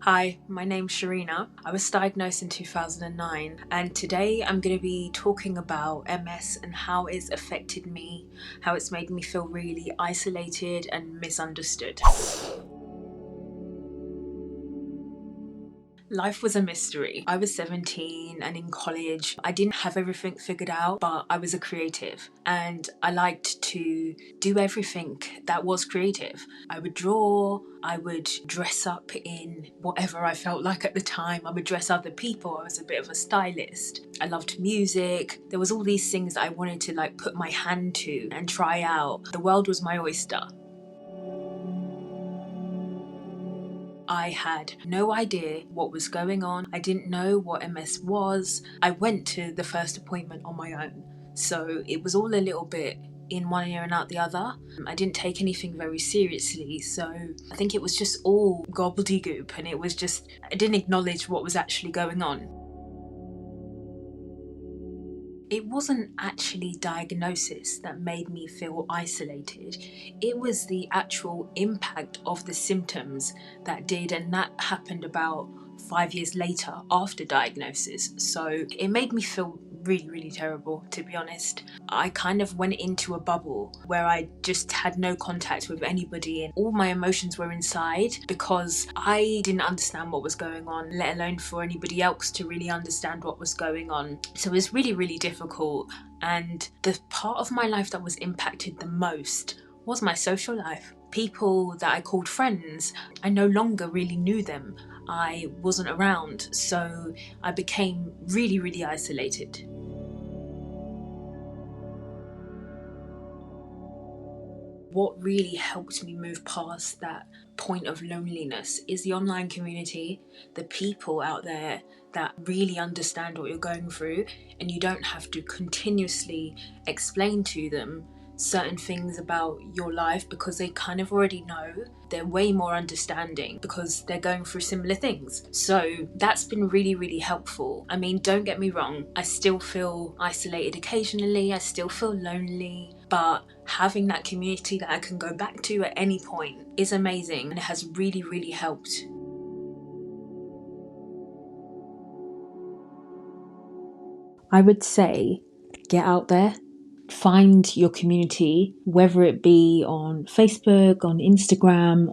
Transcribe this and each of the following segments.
Hi, my name's Sharina. I was diagnosed in 2009, and today I'm going to be talking about MS and how it's affected me, how it's made me feel really isolated and misunderstood. Life was a mystery. I was 17 and in college. I didn't have everything figured out, but I was a creative and I liked to do everything that was creative. I would draw, I would dress up in whatever I felt like at the time. I would dress other people. I was a bit of a stylist. I loved music. There was all these things that I wanted to put my hand to and try out. The world was my oyster. I had no idea what was going on. I didn't know what MS was. I went to the first appointment on my own. So it was all a little bit in one ear and out the other. I didn't take anything very seriously. So I think it was just all gobbledygook, and I didn't acknowledge what was actually going on. It wasn't actually diagnosis that made me feel isolated. It was the actual impact of the symptoms that did, and that happened about 5 years later after diagnosis. So it made me feel really terrible, to be honest. I kind of went into a bubble where I just had no contact with anybody, and all my emotions were inside because I didn't understand what was going on, let alone for anybody else to really understand what was going on. So it was really difficult, and the part of my life that was impacted the most was my social life. People that I called friends, I no longer really knew them. I wasn't around, so I became really isolated. What really helped me move past that point of loneliness is the online community, the people out there that really understand what you're going through, and you don't have to continuously explain to them certain things about your life because they kind of already know. They're way more understanding because they're going through similar things. So that's been really helpful. I mean, don't get me wrong, I still feel isolated occasionally, I still feel lonely, but having that community that I can go back to at any point is amazing, and it has really helped. I would say get out there, find your community, whether it be on Facebook, on Instagram,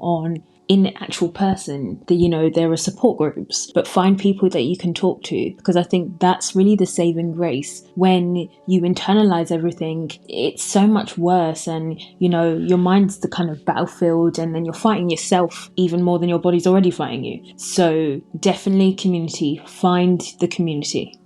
in actual person. There are support groups, but find people that you can talk to, because I think that's really the saving grace. When you internalize everything, it's so much worse, and your mind's the kind of battlefield, and then you're fighting yourself even more than your body's already fighting you. So definitely community, find the community.